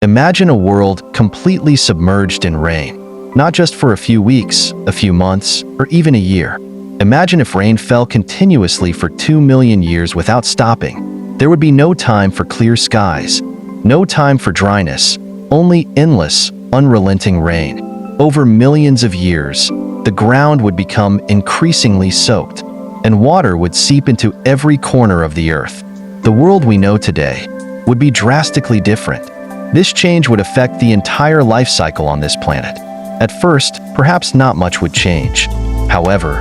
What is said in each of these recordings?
Imagine a world completely submerged in rain, not just for a few weeks, a few months, or even a year. Imagine if rain fell continuously for 2 million years without stopping. There would be no time for clear skies, no time for dryness, only endless, unrelenting rain. Over millions of years, the ground would become increasingly soaked, and water would seep into every corner of the earth. The world we know today would be drastically different. This change would affect the entire life cycle on this planet. At first, perhaps not much would change. However,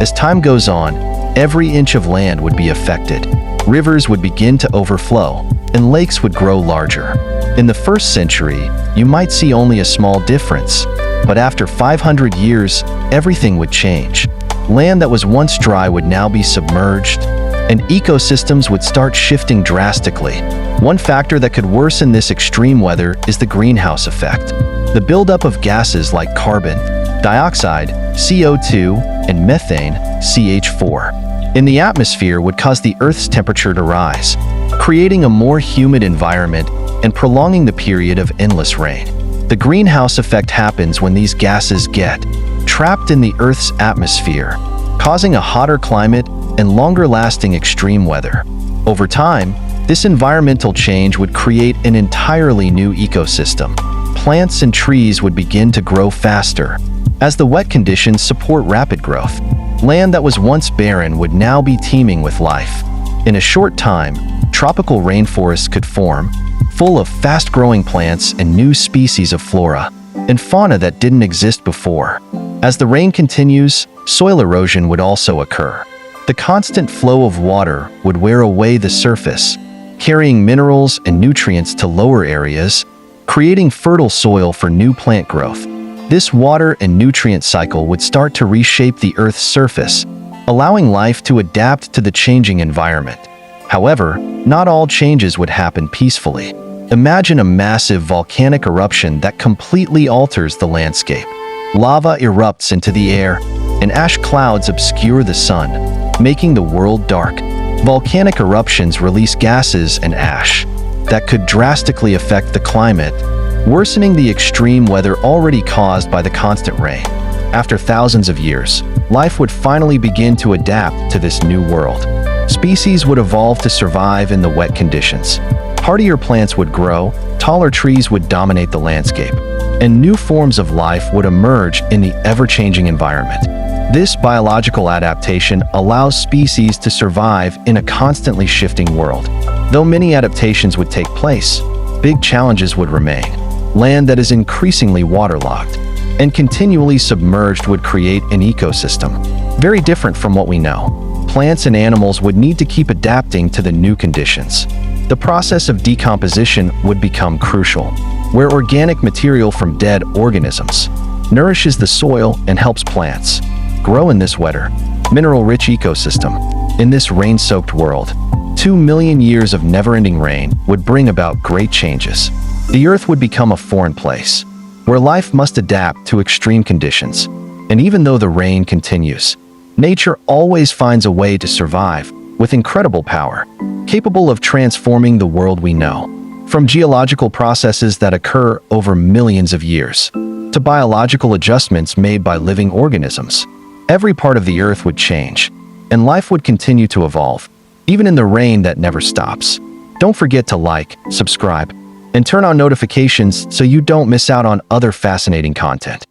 as time goes on, every inch of land would be affected. Rivers would begin to overflow, and lakes would grow larger. In the first century, you might see only a small difference, but after 500 years, everything would change. Land that was once dry would now be submerged, and ecosystems would start shifting drastically. One factor that could worsen this extreme weather is the greenhouse effect. The buildup of gases like carbon dioxide, CO2, and methane, CH4, in the atmosphere would cause the Earth's temperature to rise, creating a more humid environment and prolonging the period of endless rain. The greenhouse effect happens when these gases get trapped in the Earth's atmosphere, causing a hotter climate and longer-lasting extreme weather. Over time, this environmental change would create an entirely new ecosystem. Plants and trees would begin to grow faster, as the wet conditions support rapid growth. Land that was once barren would now be teeming with life. In a short time, tropical rainforests could form, full of fast-growing plants and new species of flora and fauna that didn't exist before. As the rain continues, soil erosion would also occur. The constant flow of water would wear away the surface, carrying minerals and nutrients to lower areas, creating fertile soil for new plant growth. This water and nutrient cycle would start to reshape the Earth's surface, allowing life to adapt to the changing environment. However, not all changes would happen peacefully. Imagine a massive volcanic eruption that completely alters the landscape. Lava erupts into the air, and ash clouds obscure the sun, making the world dark. Volcanic eruptions release gases and ash that could drastically affect the climate, worsening the extreme weather already caused by the constant rain. After thousands of years, life would finally begin to adapt to this new world. Species would evolve to survive in the wet conditions. Hardier plants would grow, taller trees would dominate the landscape, and new forms of life would emerge in the ever-changing environment. This biological adaptation allows species to survive in a constantly shifting world. Though many adaptations would take place, big challenges would remain. Land that is increasingly waterlogged and continually submerged would create an ecosystem very different from what we know. Plants and animals would need to keep adapting to the new conditions. The process of decomposition would become crucial, where organic material from dead organisms nourishes the soil and helps plants grow in this wetter, mineral-rich ecosystem. In this rain-soaked world, 2 million years of never-ending rain would bring about great changes. The Earth would become a foreign place, where life must adapt to extreme conditions. And even though the rain continues, nature always finds a way to survive with incredible power, capable of transforming the world we know. From geological processes that occur over millions of years, to biological adjustments made by living organisms, every part of the Earth would change, and life would continue to evolve, even in the rain that never stops. Don't forget to like, subscribe, and turn on notifications so you don't miss out on other fascinating content.